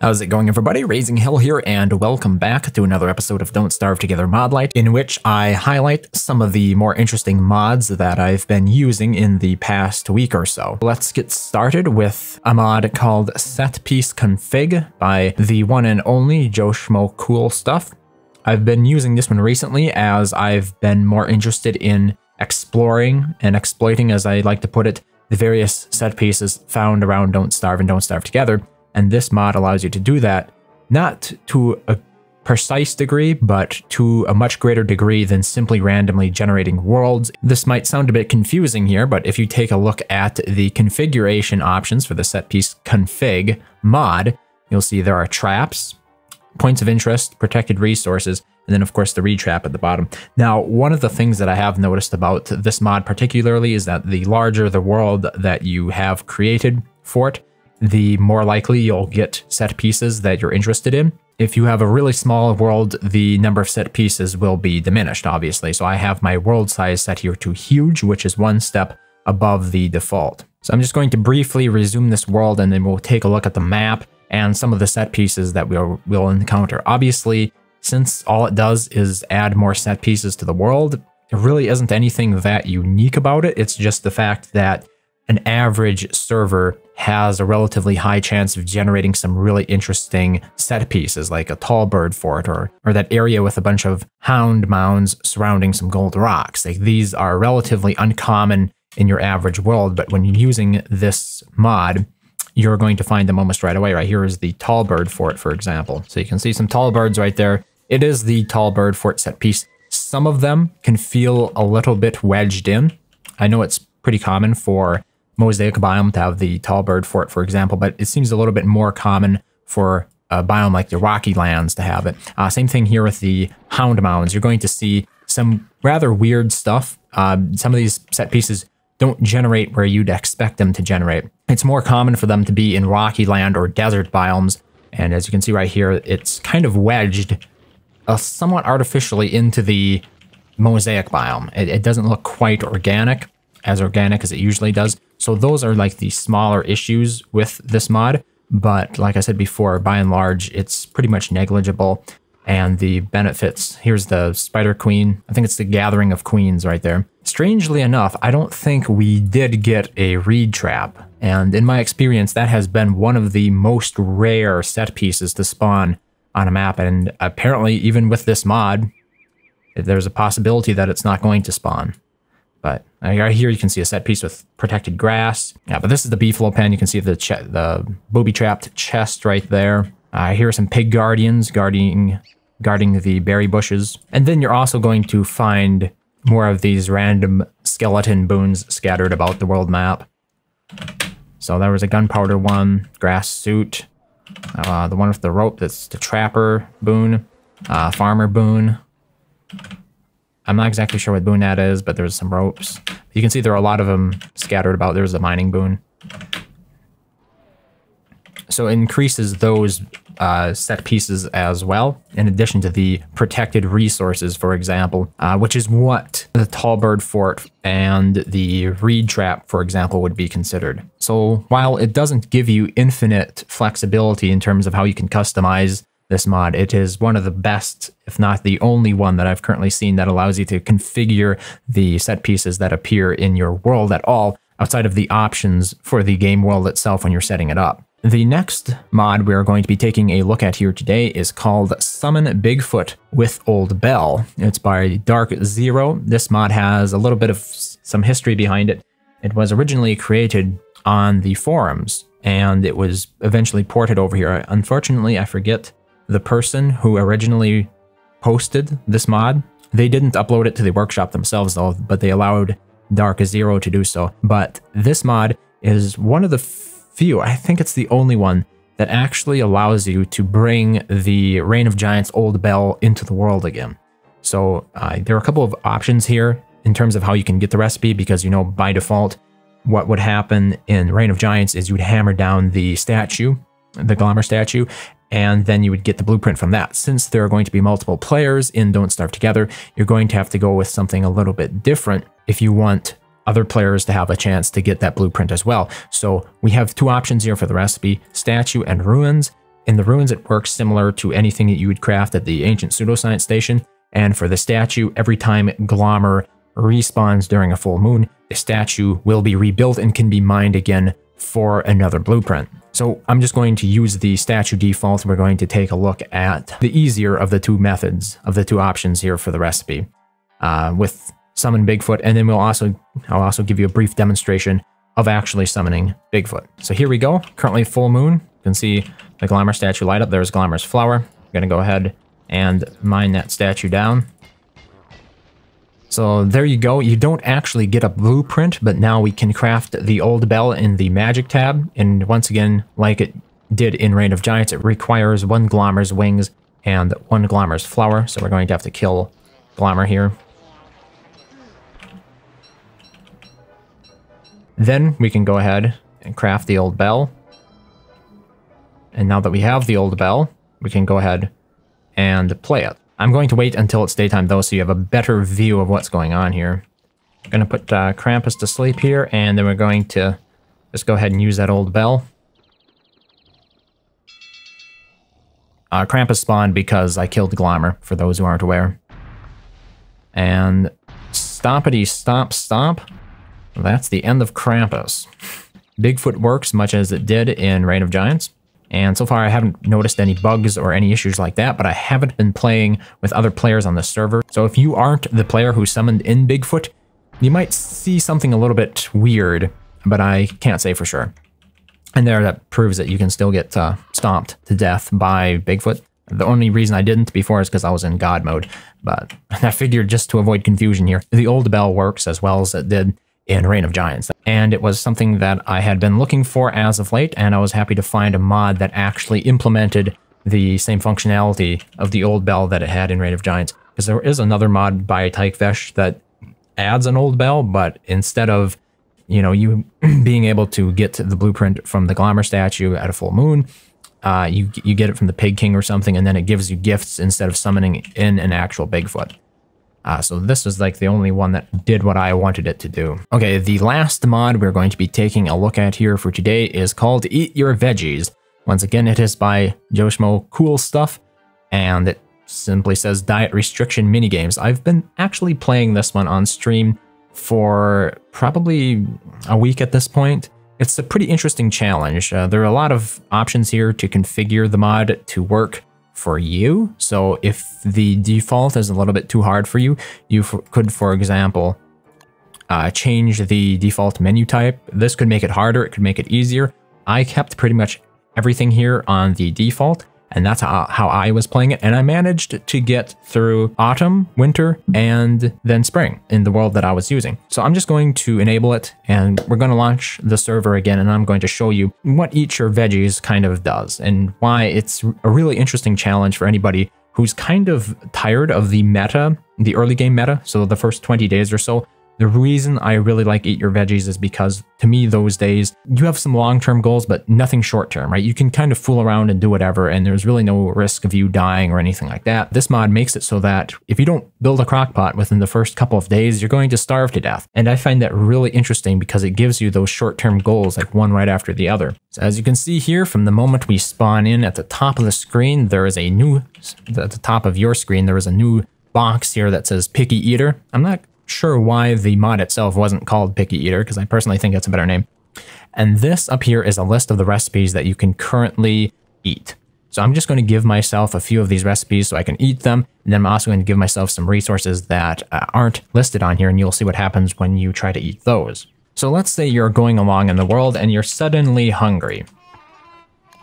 How's it going, everybody? RazingHel here, and welcome back to another episode of Don't Starve Together MODlight, in which I highlight some of the more interesting mods that I've been using in the past week or so. Let's get started with a mod called SETPIECE config by the one and only Joe Schmo Cool Stuff. I've been using this one recently as I've been more interested in exploring and exploiting, as I like to put it, the various set pieces found around Don't Starve and Don't Starve Together. And this mod allows you to do that, not to a precise degree, but to a much greater degree than simply randomly generating worlds. This might sound a bit confusing here, but if you take a look at the configuration options for the SETPIECE config mod, you'll see there are traps, points of interest, protected resources, and then of course the read trap at the bottom. Now, one of the things that I have noticed about this mod particularly is that the larger the world that you have created for it, the more likely you'll get set pieces that you're interested in. If you have a really small world, the number of set pieces will be diminished, obviously. So I have my world size set here to huge, which is one step above the default. So I'm just going to briefly resume this world, and then we'll take a look at the map and some of the set pieces that we'll encounter. Obviously, since all it does is add more set pieces to the world, there really isn't anything that unique about it. It's just the fact that an average server has a relatively high chance of generating some really interesting set pieces, like a tall bird fort or that area with a bunch of hound mounds surrounding some gold rocks. Like, these are relatively uncommon in your average world, but when you're using this mod, you're going to find them almost right away. Right here is the tall bird fort, for example. So you can see some tall birds right there. It is the tall bird fort set piece. Some of them can feel a little bit wedged in. I know it's pretty common for Mosaic biome to have the tall bird fort, for example, but it seems a little bit more common for a biome like the Rocky Lands to have it. Same thing here with the hound mounds. You're going to see some rather weird stuff. Some of these set pieces don't generate where you'd expect them to generate. It's more common for them to be in Rocky Land or desert biomes, and as you can see right here, it's kind of wedged somewhat artificially into the Mosaic biome. It doesn't look quite organic as it usually does. So those are like the smaller issues with this mod, but like I said before, by and large, it's pretty much negligible. And the benefits, here's the Spider Queen. I think it's the Gathering of Queens right there. Strangely enough, I don't think we did get a read trap. And in my experience, that has been one of the most rare set pieces to spawn on a map. And apparently, even with this mod, there's a possibility that it's not going to spawn. But right here you can see a set piece with protected grass. Yeah, but this is the beefalo pen. You can see the booby-trapped chest right there. Here are some pig guardians guarding the berry bushes. And then you're also going to find more of these random skeleton boons scattered about the world map. So there was a gunpowder one, grass suit, the one with the rope, that's the trapper boon, farmer boon. I'm not exactly sure what boon that is, but there's some ropes. You can see there are a lot of them scattered about. There's a mining boon. So it increases those set pieces as well, in addition to the protected resources, for example, which is what the tall bird fort and the reed trap, for example, would be considered. So while it doesn't give you infinite flexibility in terms of how you can customize this mod, it is one of the best, if not the only one that I've currently seen that allows you to configure the set pieces that appear in your world at all, outside of the options for the game world itself when you're setting it up. The next mod we're going to be taking a look at here today is called Summon Bigfoot with Old Bell. It's by Dark Zero. This mod has a little bit of some history behind it. It was originally created on the forums, and it was eventually ported over here. Unfortunately, I forget the person who originally posted this mod. They didn't upload it to the workshop themselves though, but they allowed Dark Zero to do so. But this mod is one of the few, I think it's the only one, that actually allows you to bring the Reign of Giants Old Bell into the world again. So there are a couple of options here in terms of how you can get the recipe, because, you know, by default, what would happen in Reign of Giants is you would hammer down the statue, the Glommer statue, and then you would get the blueprint from that. Since there are going to be multiple players in Don't Starve Together, you're going to have to go with something a little bit different if you want other players to have a chance to get that blueprint as well. So we have two options here for the recipe, statue and ruins. In the ruins, it works similar to anything that you would craft at the ancient pseudoscience station. And for the statue, every time Glommer respawns during a full moon, the statue will be rebuilt and can be mined again for another blueprint. So I'm just going to use the statue default. We're going to take a look at the easier of the two methods, of the two options here for the recipe, with summon Bigfoot, and then I'll also give you a brief demonstration of actually summoning Bigfoot. So here we go. Currently full moon. You can see the Glommer statue light up. There's Glommer's flower. I'm going to go ahead and mine that statue down. So there you go. You don't actually get a blueprint, but now we can craft the old bell in the magic tab. And once again, like it did in Reign of Giants, it requires 1 Glommer's wings and 1 Glommer's flower. So we're going to have to kill Glommer here. Then we can go ahead and craft the old bell. And now that we have the old bell, we can go ahead and play it. I'm going to wait until it's daytime though, so you have a better view of what's going on here. I'm going to put Krampus to sleep here, and then we're going to just go ahead and use that old bell. Krampus spawned because I killed Glommer, for those who aren't aware. And stompity stomp stomp. That's the end of Krampus. Bigfoot works much as it did in Reign of Giants. And so far I haven't noticed any bugs or any issues like that, but I haven't been playing with other players on the server. So if you aren't the player who summoned in Bigfoot, you might see something a little bit weird, but I can't say for sure. And there, that proves that you can still get stomped to death by Bigfoot. The only reason I didn't before is because I was in God mode, but I figured just to avoid confusion here, the old bell works as well as it did in Reign of Giants. And it was something that I had been looking for as of late, and I was happy to find a mod that actually implemented the same functionality of the old bell that it had in Reign of Giants. Because there is another mod by TykeVesh that adds an old bell, but instead of, you being able to get the blueprint from the Glommer statue at a full moon, you get it from the Pig King or something, and then it gives you gifts instead of summoning in an actual Bigfoot. So this is like the only one that did what I wanted it to do. Okay, the last mod we're going to be taking a look at here for today is called Eat Your Veggies. Once again, it is by Joshmo Cool Stuff, and it simply says diet restriction minigames. I've been actually playing this one on stream for probably a week at this point. It's a pretty interesting challenge. There are a lot of options here to configure the mod to work for you. So if the default is a little bit too hard for you, you could, for example, change the default menu type. This could make it harder, it could make it easier. I kept pretty much everything here on the default, and that's how I was playing it, and I managed to get through autumn, winter, and then spring in the world that I was using. So I'm just going to enable it, and we're going to launch the server again, and I'm going to show you what Eat Your Veggies kind of does, and why it's a really interesting challenge for anybody who's kind of tired of the meta, the early game meta, so the first 20 days or so. The reason I really like Eat Your Veggies is because, to me, those days, you have some long-term goals, but nothing short-term, right? You can kind of fool around and do whatever, and there's really no risk of you dying or anything like that. This mod makes it so that if you don't build a crockpot within the first couple of days, you're going to starve to death. And I find that really interesting because it gives you those short-term goals, like one right after the other. So as you can see here, from the moment we spawn in at the top of the screen, there is a new, at the top of your screen, there is a new box here that says Picky Eater. I'm not sure why the mod itself wasn't called Picky Eater, because I personally think it's a better name. And this up here is a list of the recipes that you can currently eat. So I'm just going to give myself a few of these recipes so I can eat them, and then I'm also going to give myself some resources that aren't listed on here, and you'll see what happens when you try to eat those. So let's say you're going along in the world and you're suddenly hungry.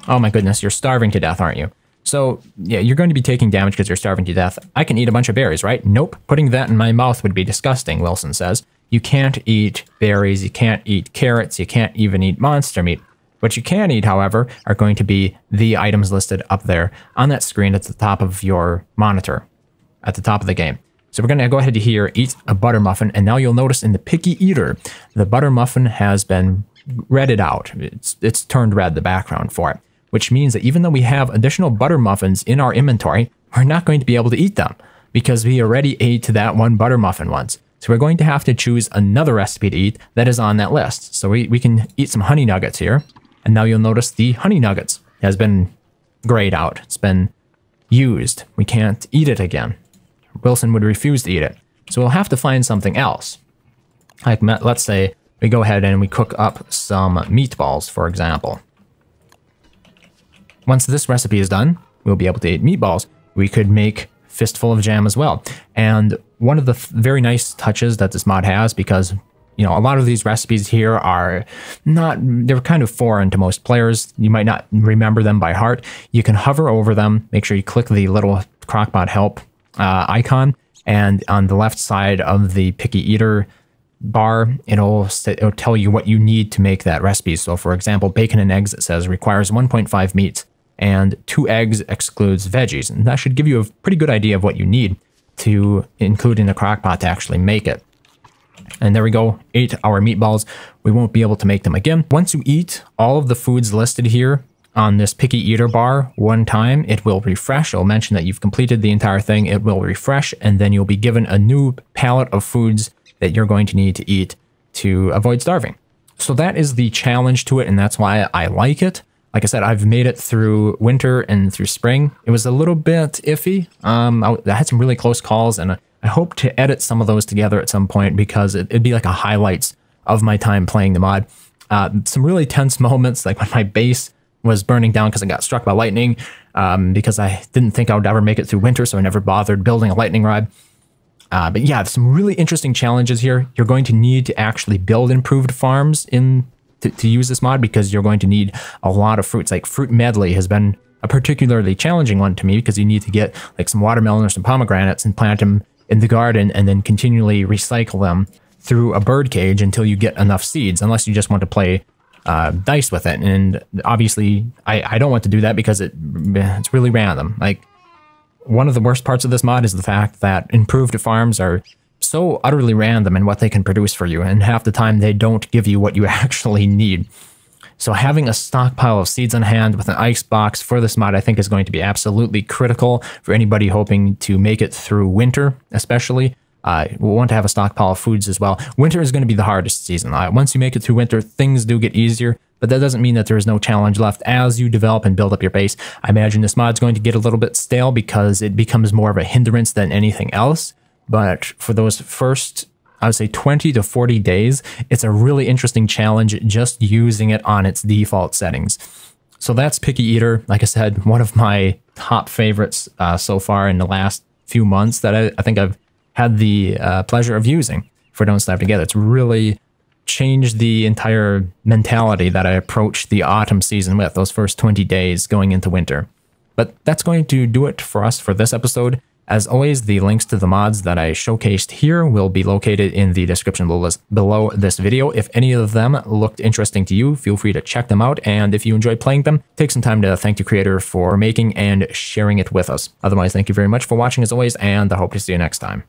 Oh my goodness, you're starving to death, aren't you? So yeah, you're going to be taking damage because you're starving to death. I can eat a bunch of berries, right? Nope. Putting that in my mouth would be disgusting, Wilson says. You can't eat berries, you can't eat carrots, you can't even eat monster meat. What you can eat, however, are going to be the items listed up there on that screen at the top of your monitor, at the top of the game. So we're going to go ahead here, eat a butter muffin, and now you'll notice in the Picky Eater, the butter muffin has been redded out. It's turned red, the background for it. Which means that even though we have additional butter muffins in our inventory, we're not going to be able to eat them because we already ate that one butter muffin once. So we're going to have to choose another recipe to eat that is on that list. So we can eat some honey nuggets here. And now you'll notice the honey nuggets has been grayed out. It's been used. We can't eat it again. Wilson would refuse to eat it. So we'll have to find something else. Like, let's say we go ahead and we cook up some meatballs, for example. Once this recipe is done, we'll be able to eat meatballs. We could make fistful of jam as well. And one of the very nice touches that this mod has, because you know, a lot of these recipes here are they're kind of foreign to most players. You might not remember them by heart. You can hover over them, make sure you click the little Crockpot help icon, and on the left side of the picky eater bar, it'll tell you what you need to make that recipe. So for example, bacon and eggs, it says requires 1.5 meats, and 2 eggs excludes veggies. And that should give you a pretty good idea of what you need to include in the Crockpot to actually make it. And there we go, 8 our meatballs. We won't be able to make them again. Once you eat all of the foods listed here on this picky eater bar one time, it will refresh. It'll mention that you've completed the entire thing. It will refresh, and then you'll be given a new palette of foods that you're going to need to eat to avoid starving. So that is the challenge to it, and that's why I like it. Like I said, I've made it through winter and through spring. It was a little bit iffy. I had some really close calls, and I hope to edit some of those together at some point, because it'd be like a highlights of my time playing the mod. Some really tense moments, like when my base was burning down because I got struck by lightning, because I didn't think I would ever make it through winter, so I never bothered building a lightning rod. But yeah, some really interesting challenges here. You're going to need to actually build improved farms to use this mod, because you're going to need a lot of fruits. Like fruit medley has been a particularly challenging one to me, because you need to get like some watermelon or some pomegranates and plant them in the garden and then continually recycle them through a bird cage until you get enough seeds, unless you just want to play dice with it. And obviously I don't want to do that, because it's really random. Like, one of the worst parts of this mod is the fact that improved farms are so utterly random in what they can produce for you, and half the time they don't give you what you actually need. So having a stockpile of seeds on hand with an ice box for this mod, I think, is going to be absolutely critical for anybody hoping to make it through winter, especially. We'll want to have a stockpile of foods as well. Winter is going to be the hardest season. Once you make it through winter, things do get easier, but that doesn't mean that there is no challenge left as you develop and build up your base. I imagine this mod's going to get a little bit stale, because it becomes more of a hindrance than anything else. But for those first, I would say 20 to 40 days, it's a really interesting challenge just using it on its default settings. So that's Picky Eater. Like I said, one of my top favorites so far in the last few months that I think I've had the pleasure of using for Don't Starve Together. It's really changed the entire mentality that I approached the autumn season with, those first 20 days going into winter. But that's going to do it for us for this episode. As always, the links to the mods that I showcased here will be located in the description below this video. If any of them looked interesting to you, feel free to check them out. And if you enjoyed playing them, take some time to thank the creator for making and sharing it with us. Otherwise, thank you very much for watching as always, and I hope to see you next time.